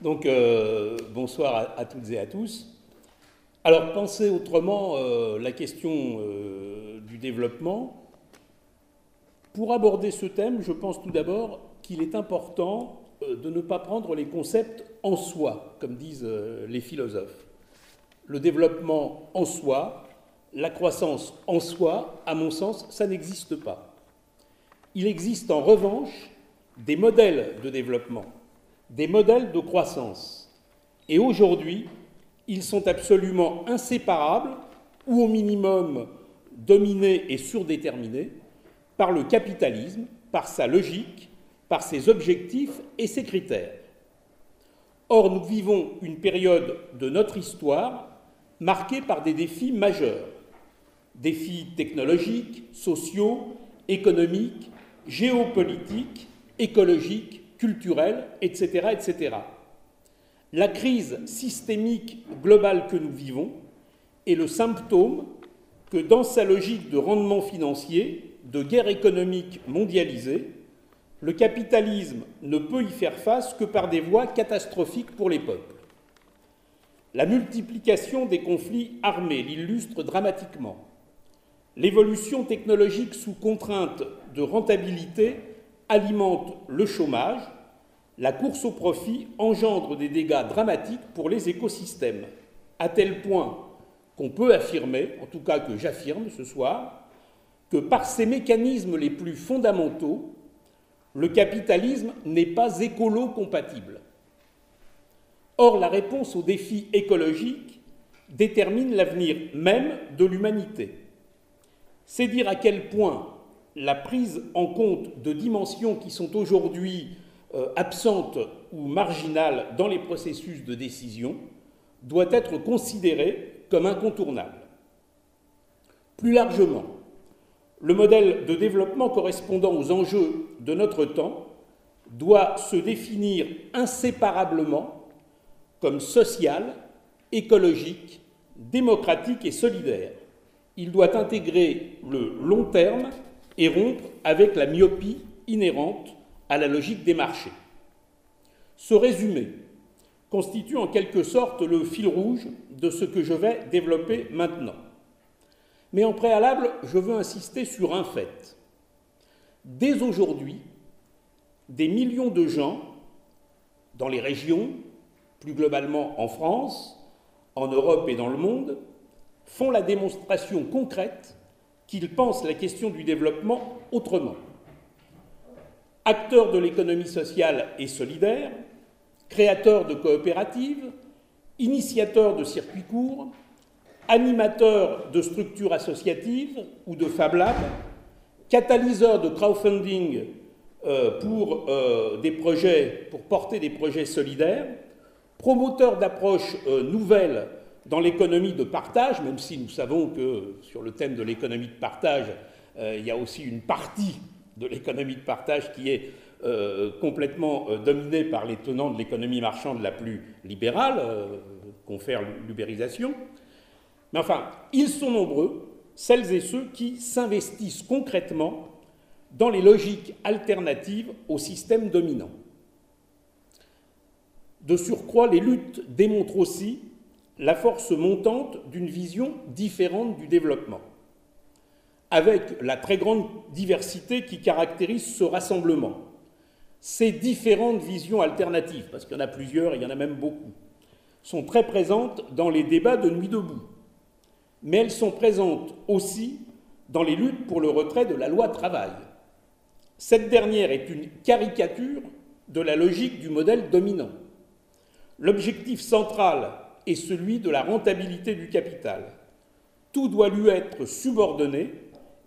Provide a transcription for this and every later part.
Donc, bonsoir à toutes et à tous. Alors, penser autrement la question du développement. Pour aborder ce thème, je pense tout d'abord qu'il est important de ne pas prendre les concepts en soi, comme disent les philosophes. Le développement en soi, la croissance en soi, à mon sens, ça n'existe pas. Il existe en revanche des modèles de développement, des modèles de croissance. Et aujourd'hui, ils sont absolument inséparables, ou au minimum dominés et surdéterminés, par le capitalisme, par sa logique, par ses objectifs et ses critères. Or, nous vivons une période de notre histoire marquée par des défis majeurs. Défis technologiques, sociaux, économiques, géopolitiques, écologiques, culturels, etc., etc. La crise systémique globale que nous vivons est le symptôme que dans sa logique de rendement financier, de guerre économique mondialisée, le capitalisme ne peut y faire face que par des voies catastrophiques pour les peuples. La multiplication des conflits armés l'illustre dramatiquement. L'évolution technologique sous contrainte de rentabilité alimente le chômage. La course au profit engendre des dégâts dramatiques pour les écosystèmes, à tel point qu'on peut affirmer, en tout cas que j'affirme ce soir, que par ses mécanismes les plus fondamentaux, le capitalisme n'est pas écolo-compatible. Or, la réponse aux défis écologiques détermine l'avenir même de l'humanité. C'est dire à quel point la prise en compte de dimensions qui sont aujourd'hui absentes ou marginales dans les processus de décision doit être considérée comme incontournable. Plus largement, le modèle de développement correspondant aux enjeux de notre temps doit se définir inséparablement comme social, écologique, démocratique et solidaire. Il doit intégrer le long terme et rompre avec la myopie inhérente à la logique des marchés. Ce résumé constitue en quelque sorte le fil rouge de ce que je vais développer maintenant. Mais en préalable, je veux insister sur un fait. Dès aujourd'hui, des millions de gens, dans les régions, plus globalement en France, en Europe et dans le monde, font la démonstration concrète qu'ils pensent la question du développement autrement. Acteurs de l'économie sociale et solidaire, créateurs de coopératives, initiateurs de circuits courts, animateurs de structures associatives ou de Fab Lab, catalyseurs de crowdfunding pour porter des projets solidaires, promoteurs d'approches nouvelles dans l'économie de partage, même si nous savons que sur le thème de l'économie de partage, il y a aussi une partie de l'économie de partage qui est complètement dominée par les tenants de l'économie marchande la plus libérale, confère l'ubérisation. Mais enfin, ils sont nombreux, celles et ceux qui s'investissent concrètement dans les logiques alternatives au système dominant. De surcroît, les luttes démontrent aussi la force montante d'une vision différente du développement, avec la très grande diversité qui caractérise ce rassemblement. Ces différentes visions alternatives, parce qu'il y en a plusieurs, il y en a même beaucoup, sont très présentes dans les débats de Nuit debout. Mais elles sont présentes aussi dans les luttes pour le retrait de la loi travail. Cette dernière est une caricature de la logique du modèle dominant. L'objectif central est celui de la rentabilité du capital. Tout doit lui être subordonné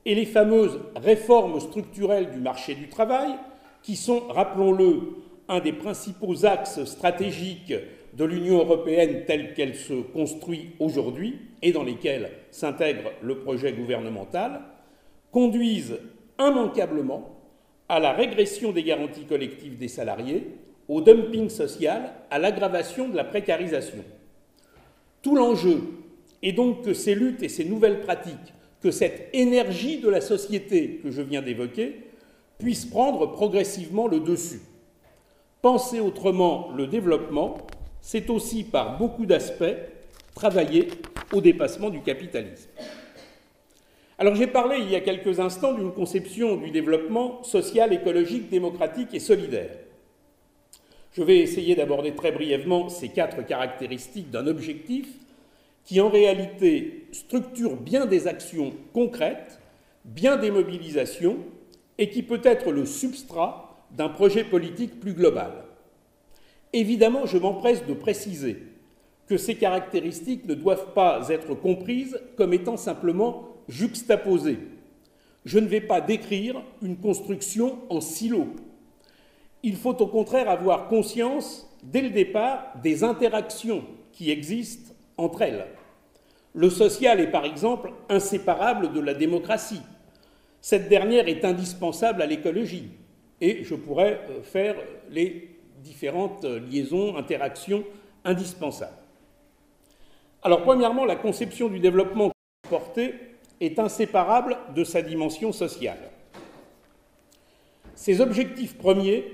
et les fameuses réformes structurelles du marché du travail, qui sont, rappelons-le, un des principaux axes stratégiques de l'Union européenne telle qu'elle se construit aujourd'hui et dans lesquelles s'intègre le projet gouvernemental, conduisent immanquablement à la régression des garanties collectives des salariés, au dumping social, à l'aggravation de la précarisation. Tout l'enjeu est donc que ces luttes et ces nouvelles pratiques, que cette énergie de la société que je viens d'évoquer, puisse prendre progressivement le dessus. penser autrement le développement, c'est aussi, par beaucoup d'aspects, travailler au dépassement du capitalisme. Alors j'ai parlé il y a quelques instants d'une conception du développement social, écologique, démocratique et solidaire. Je vais essayer d'aborder très brièvement ces 4 caractéristiques d'un objectif qui en réalité structure bien des actions concrètes, bien des mobilisations, et qui peut être le substrat d'un projet politique plus global. Évidemment, je m'empresse de préciser que ces caractéristiques ne doivent pas être comprises comme étant simplement juxtaposées. Je ne vais pas décrire une construction en silo. Il faut au contraire avoir conscience, dès le départ, des interactions qui existent entre elles. Le social est par exemple inséparable de la démocratie. Cette dernière est indispensable à l'écologie. Et je pourrais faire les différentes liaisons, interactions indispensables. Alors, premièrement, la conception du développement porté est inséparable de sa dimension sociale. Ses objectifs premiers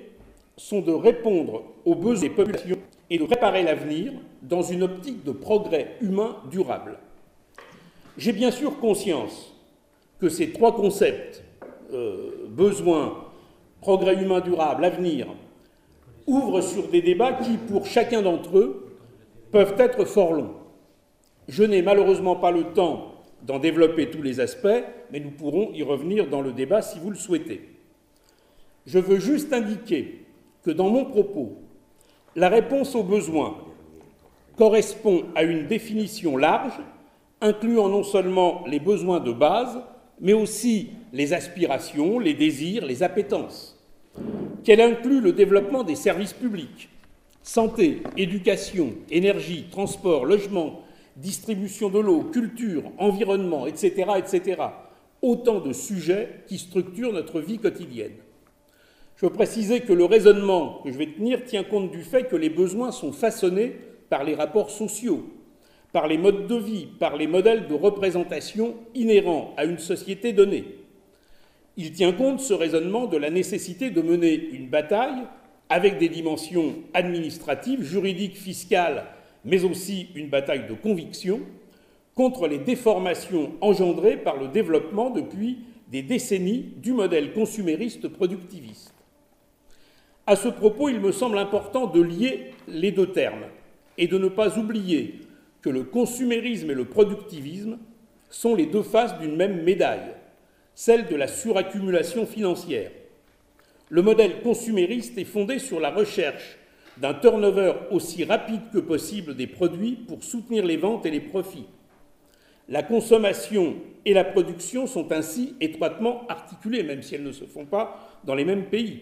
sont de répondre aux besoins des populations et de préparer l'avenir dans une optique de progrès humain durable. J'ai bien sûr conscience que ces 3 concepts, besoin, progrès humain durable, avenir, ouvrent sur des débats qui, pour chacun d'entre eux, peuvent être fort longs. Je n'ai malheureusement pas le temps d'en développer tous les aspects, mais nous pourrons y revenir dans le débat si vous le souhaitez. Je veux juste indiquer que dans mon propos, la réponse aux besoins correspond à une définition large, incluant non seulement les besoins de base, mais aussi les aspirations, les désirs, les appétences, qu'elle inclut le développement des services publics, santé, éducation, énergie, transport, logement, distribution de l'eau, culture, environnement, etc., etc. Autant de sujets qui structurent notre vie quotidienne. Je veux préciser que le raisonnement que je vais tenir tient compte du fait que les besoins sont façonnés par les rapports sociaux, par les modes de vie, par les modèles de représentation inhérents à une société donnée. Il tient compte, ce raisonnement, de la nécessité de mener une bataille avec des dimensions administratives, juridiques, fiscales, mais aussi une bataille de conviction contre les déformations engendrées par le développement depuis des décennies du modèle consumériste productiviste. À ce propos, il me semble important de lier les 2 termes et de ne pas oublier que le consumérisme et le productivisme sont les 2 faces d'une même médaille, celle de la suraccumulation financière. Le modèle consumériste est fondé sur la recherche d'un turnover aussi rapide que possible des produits pour soutenir les ventes et les profits. La consommation et la production sont ainsi étroitement articulées, même si elles ne se font pas dans les mêmes pays.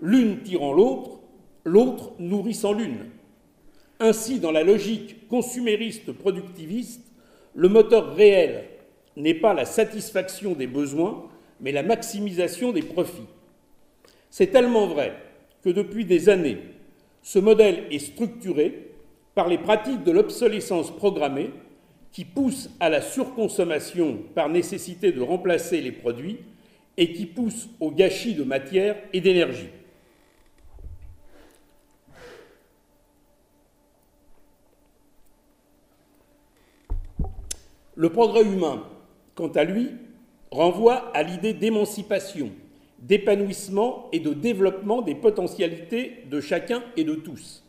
L'une tirant l'autre, l'autre nourrissant l'une. Ainsi, dans la logique consumériste productiviste, le moteur réel n'est pas la satisfaction des besoins, mais la maximisation des profits. C'est tellement vrai que depuis des années, ce modèle est structuré par les pratiques de l'obsolescence programmée qui poussent à la surconsommation par nécessité de remplacer les produits et qui poussent au gâchis de matière et d'énergie. Le progrès humain, quant à lui, renvoie à l'idée d'émancipation, d'épanouissement et de développement des potentialités de chacun et de tous.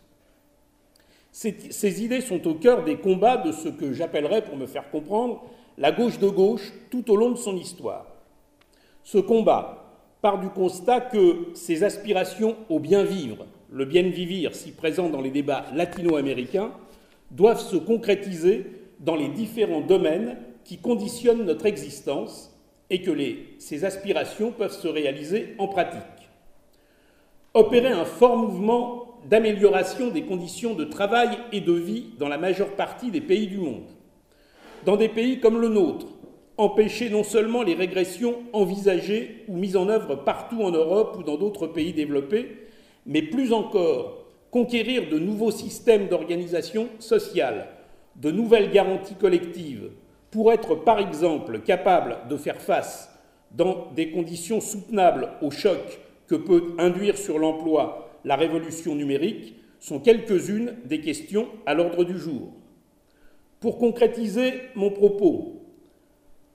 Ces idées sont au cœur des combats de ce que j'appellerais, pour me faire comprendre, la gauche de gauche tout au long de son histoire. Ce combat part du constat que ces aspirations au bien vivre, le bien vivir si présent dans les débats latino-américains, doivent se concrétiser dans les différents domaines qui conditionnent notre existence et que ces aspirations peuvent se réaliser en pratique. Opérer un fort mouvement d'amélioration des conditions de travail et de vie dans la majeure partie des pays du monde. Dans des pays comme le nôtre, empêcher non seulement les régressions envisagées ou mises en œuvre partout en Europe ou dans d'autres pays développés, mais plus encore, conquérir de nouveaux systèmes d'organisation sociale, de nouvelles garanties collectives, pour être par exemple capable de faire face, dans des conditions soutenables, au choc que peut induire sur l'emploi la révolution numérique sont quelques-unes des questions à l'ordre du jour. Pour concrétiser mon propos,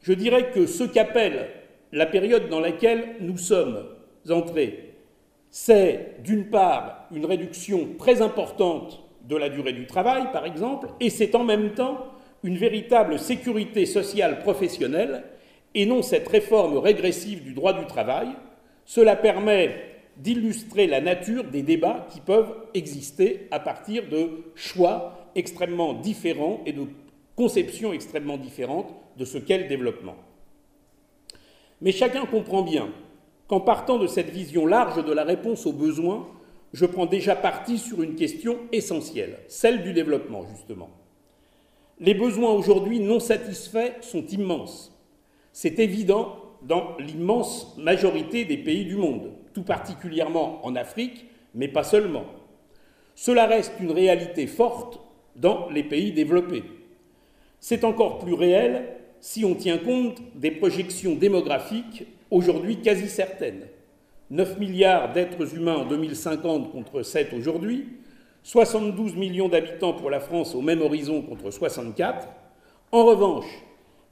je dirais que ce qu'appelle la période dans laquelle nous sommes entrés, c'est d'une part une réduction très importante de la durée du travail, par exemple, et c'est en même temps une véritable sécurité sociale professionnelle et non cette réforme régressive du droit du travail. Cela permet d'illustrer la nature des débats qui peuvent exister à partir de choix extrêmement différents et de conceptions extrêmement différentes de ce qu'est le développement. Mais chacun comprend bien qu'en partant de cette vision large de la réponse aux besoins, je prends déjà parti sur une question essentielle, celle du développement, justement. Les besoins aujourd'hui non satisfaits sont immenses. C'est évident dans l'immense majorité des pays du monde, tout particulièrement en Afrique, mais pas seulement. Cela reste une réalité forte dans les pays développés. C'est encore plus réel si on tient compte des projections démographiques aujourd'hui quasi certaines. 9 milliards d'êtres humains en 2050 contre 7 aujourd'hui, 72 millions d'habitants pour la France au même horizon contre 64. En revanche,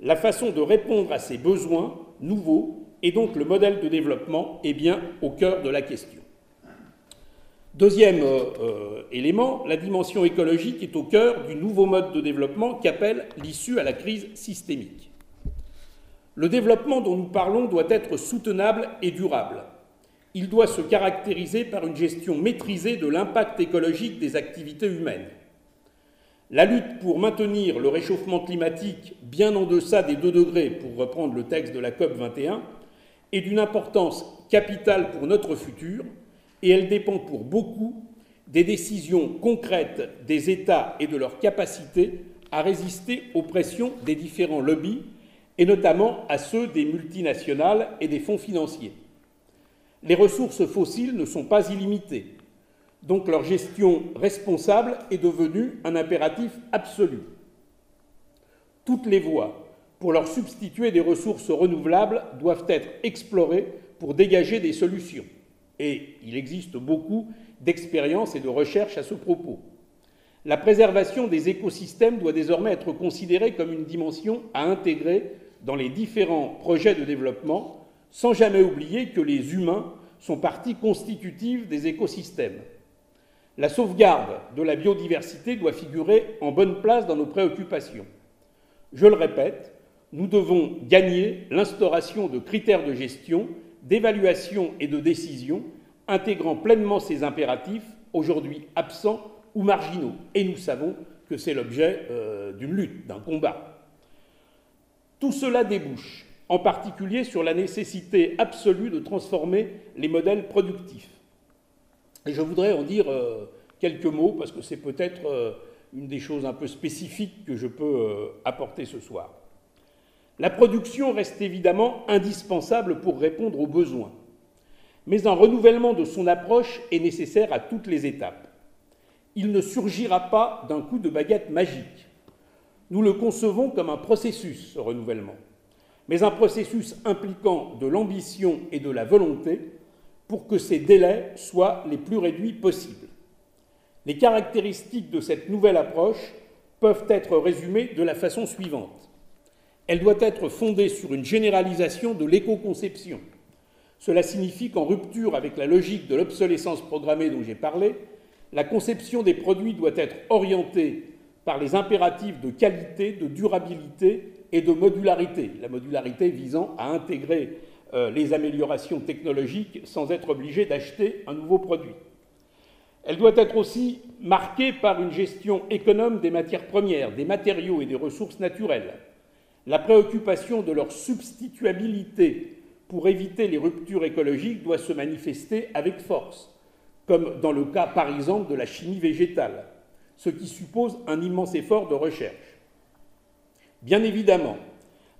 la façon de répondre à ces besoins nouveaux et donc le modèle de développement est bien au cœur de la question. Deuxième élément, la dimension écologique est au cœur du nouveau mode de développement qu'appelle l'issue à la crise systémique. Le développement dont nous parlons doit être soutenable et durable. Il doit se caractériser par une gestion maîtrisée de l'impact écologique des activités humaines. La lutte pour maintenir le réchauffement climatique bien en deçà des 2 degrés, pour reprendre le texte de la COP 21, est d'une importance capitale pour notre futur et elle dépend pour beaucoup des décisions concrètes des États et de leur capacité à résister aux pressions des différents lobbies et notamment à ceux des multinationales et des fonds financiers. Les ressources fossiles ne sont pas illimitées, donc leur gestion responsable est devenue un impératif absolu. Toutes les voies pour leur substituer des ressources renouvelables doivent être explorées pour dégager des solutions. Et il existe beaucoup d'expériences et de recherches à ce propos. La préservation des écosystèmes doit désormais être considérée comme une dimension à intégrer dans les différents projets de développement, sans jamais oublier que les humains sont partie constitutive des écosystèmes. La sauvegarde de la biodiversité doit figurer en bonne place dans nos préoccupations. Je le répète, nous devons gagner l'instauration de critères de gestion, d'évaluation et de décision, intégrant pleinement ces impératifs, aujourd'hui absents ou marginaux. Et nous savons que c'est l'objet d'une lutte, d'un combat. Tout cela débouche en particulier sur la nécessité absolue de transformer les modèles productifs. Et je voudrais en dire quelques mots, parce que c'est peut-être une des choses un peu spécifiques que je peux apporter ce soir. La production reste évidemment indispensable pour répondre aux besoins, mais un renouvellement de son approche est nécessaire à toutes les étapes. Il ne surgira pas d'un coup de baguette magique. Nous le concevons comme un processus, ce renouvellement, mais un processus impliquant de l'ambition et de la volonté pour que ces délais soient les plus réduits possibles. Les caractéristiques de cette nouvelle approche peuvent être résumées de la façon suivante. Elle doit être fondée sur une généralisation de l'éco-conception. Cela signifie qu'en rupture avec la logique de l'obsolescence programmée dont j'ai parlé, la conception des produits doit être orientée par les impératifs de qualité, de durabilité et de modularité, la modularité visant à intégrer les améliorations technologiques sans être obligé d'acheter un nouveau produit. Elle doit être aussi marquée par une gestion économe des matières premières, des matériaux et des ressources naturelles. La préoccupation de leur substituabilité pour éviter les ruptures écologiques doit se manifester avec force, comme dans le cas, par exemple, de la chimie végétale, ce qui suppose un immense effort de recherche. Bien évidemment,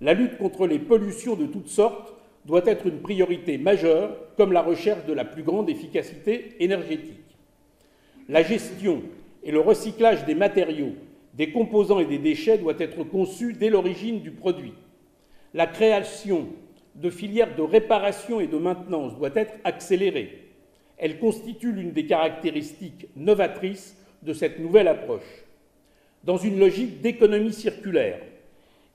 la lutte contre les pollutions de toutes sortes doit être une priorité majeure, comme la recherche de la plus grande efficacité énergétique. La gestion et le recyclage des matériaux, des composants et des déchets doit être conçu dès l'origine du produit. La création de filières de réparation et de maintenance doit être accélérée. Elle constitue l'une des caractéristiques novatrices de cette nouvelle approche. Dans une logique d'économie circulaire,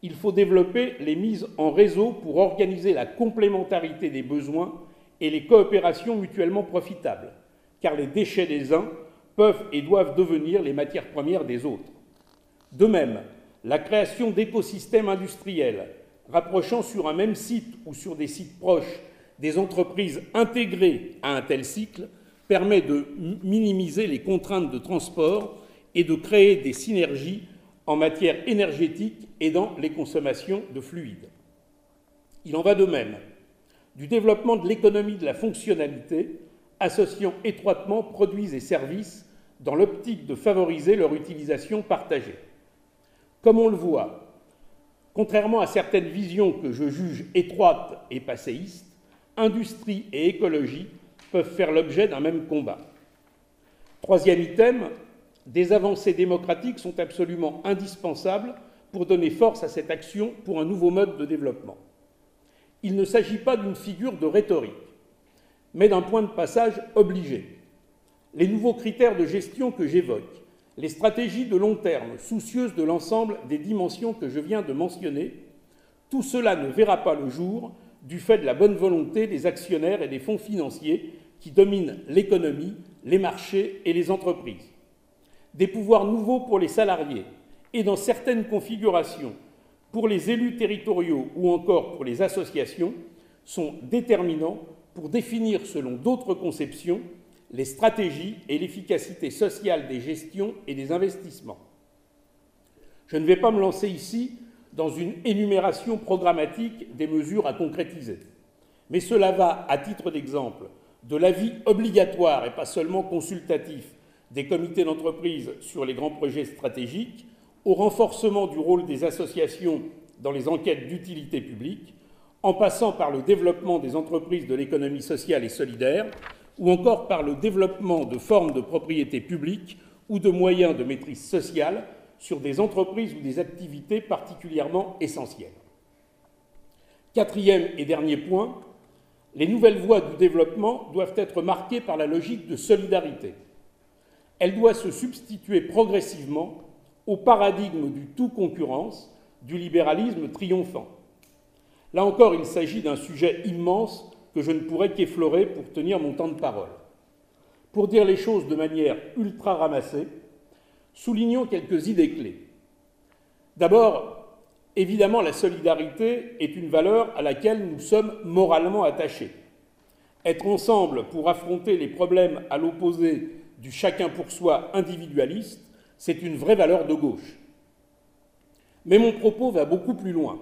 il faut développer les mises en réseau pour organiser la complémentarité des besoins et les coopérations mutuellement profitables, car les déchets des uns peuvent et doivent devenir les matières premières des autres. De même, la création d'écosystèmes industriels, rapprochant sur un même site ou sur des sites proches des entreprises intégrées à un tel cycle, permet de minimiser les contraintes de transport et de créer des synergies en matière énergétique et dans les consommations de fluides. Il en va de même du développement de l'économie de la fonctionnalité, associant étroitement produits et services dans l'optique de favoriser leur utilisation partagée. Comme on le voit, contrairement à certaines visions que je juge étroites et passéistes, industrie et écologie peuvent faire l'objet d'un même combat. Troisième item, des avancées démocratiques sont absolument indispensables pour donner force à cette action pour un nouveau mode de développement. Il ne s'agit pas d'une figure de rhétorique, mais d'un point de passage obligé. Les nouveaux critères de gestion que j'évoque, les stratégies de long terme soucieuses de l'ensemble des dimensions que je viens de mentionner, tout cela ne verra pas le jour du fait de la bonne volonté des actionnaires et des fonds financiers qui dominent l'économie, les marchés et les entreprises. Des pouvoirs nouveaux pour les salariés et, dans certaines configurations, pour les élus territoriaux ou encore pour les associations, sont déterminants pour définir, selon d'autres conceptions, les stratégies et l'efficacité sociale des gestions et des investissements. Je ne vais pas me lancer ici dans une énumération programmatique des mesures à concrétiser, mais cela va, à titre d'exemple, de l'avis obligatoire et pas seulement consultatif des comités d'entreprise sur les grands projets stratégiques, au renforcement du rôle des associations dans les enquêtes d'utilité publique, en passant par le développement des entreprises de l'économie sociale et solidaire, ou encore par le développement de formes de propriété publique ou de moyens de maîtrise sociale sur des entreprises ou des activités particulièrement essentielles. Quatrième et dernier point, les nouvelles voies du développement doivent être marquées par la logique de solidarité. Elle doit se substituer progressivement au paradigme du tout concurrence, du libéralisme triomphant. Là encore, il s'agit d'un sujet immense que je ne pourrais qu'effleurer pour tenir mon temps de parole. Pour dire les choses de manière ultra ramassée, soulignons quelques idées clés. D'abord, évidemment, la solidarité est une valeur à laquelle nous sommes moralement attachés. Être ensemble pour affronter les problèmes à l'opposé du chacun pour soi individualiste, c'est une vraie valeur de gauche. Mais mon propos va beaucoup plus loin.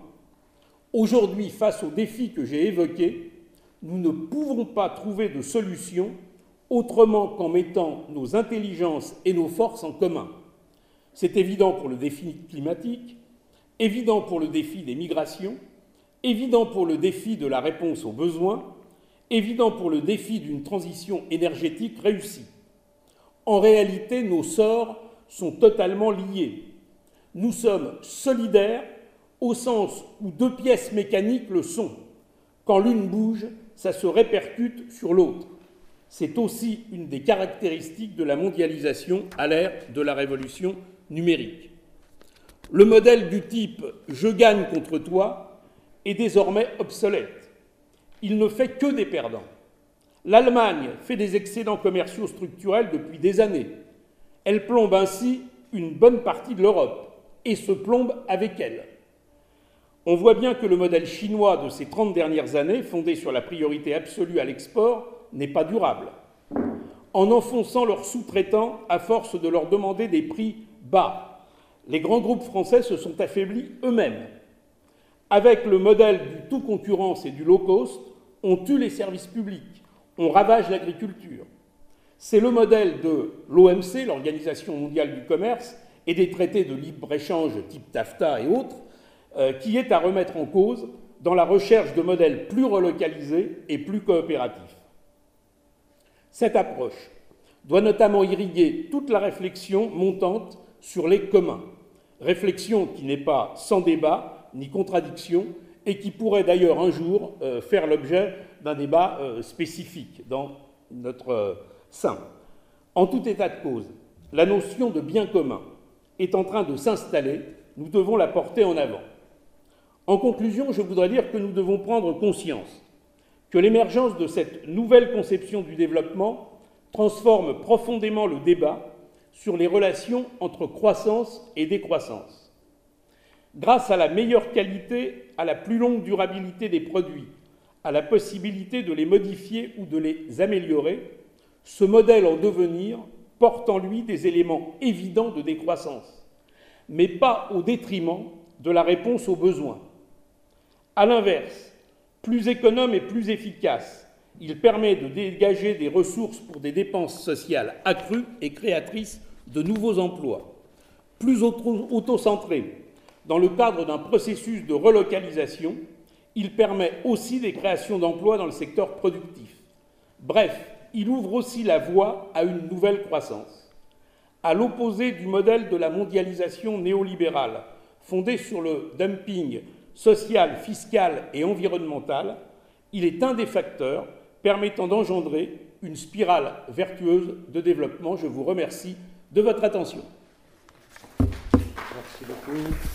Aujourd'hui, face aux défis que j'ai évoqués, nous ne pouvons pas trouver de solution autrement qu'en mettant nos intelligences et nos forces en commun. C'est évident pour le défi climatique, évident pour le défi des migrations, évident pour le défi de la réponse aux besoins, évident pour le défi d'une transition énergétique réussie. En réalité, nos sorts sont totalement liés. Nous sommes solidaires au sens où deux pièces mécaniques le sont. Quand l'une bouge, ça se répercute sur l'autre. C'est aussi une des caractéristiques de la mondialisation à l'ère de la révolution numérique. Le modèle du type « je gagne contre toi » est désormais obsolète. Il ne fait que des perdants. L'Allemagne fait des excédents commerciaux structurels depuis des années. Elle plombe ainsi une bonne partie de l'Europe et se plombe avec elle. On voit bien que le modèle chinois de ces 30 dernières années, fondé sur la priorité absolue à l'export, n'est pas durable. En enfonçant leurs sous-traitants à force de leur demander des prix bas, les grands groupes français se sont affaiblis eux-mêmes. Avec le modèle du tout concurrence et du low cost, on tue les services publics, on ravage l'agriculture. C'est le modèle de l'OMC, l'Organisation mondiale du commerce, et des traités de libre-échange type TAFTA et autres, qui est à remettre en cause dans la recherche de modèles plus relocalisés et plus coopératifs. Cette approche doit notamment irriguer toute la réflexion montante sur les communs, réflexion qui n'est pas sans débat ni contradiction et qui pourrait d'ailleurs un jour faire l'objet d'un débat spécifique dans notre sein. En tout état de cause, la notion de bien commun est en train de s'installer, nous devons la porter en avant. En conclusion, je voudrais dire que nous devons prendre conscience que l'émergence de cette nouvelle conception du développement transforme profondément le débat sur les relations entre croissance et décroissance. Grâce à la meilleure qualité, à la plus longue durabilité des produits, à la possibilité de les modifier ou de les améliorer, ce modèle en devenir porte en lui des éléments évidents de décroissance, mais pas au détriment de la réponse aux besoins. À l'inverse, plus économe et plus efficace, il permet de dégager des ressources pour des dépenses sociales accrues et créatrices de nouveaux emplois. Plus auto-centré, dans le cadre d'un processus de relocalisation, il permet aussi des créations d'emplois dans le secteur productif. Bref, il ouvre aussi la voie à une nouvelle croissance. À l'opposé du modèle de la mondialisation néolibérale, fondée sur le dumping social, fiscal et environnemental, il est un des facteurs permettant d'engendrer une spirale vertueuse de développement. Je vous remercie de votre attention. Merci beaucoup.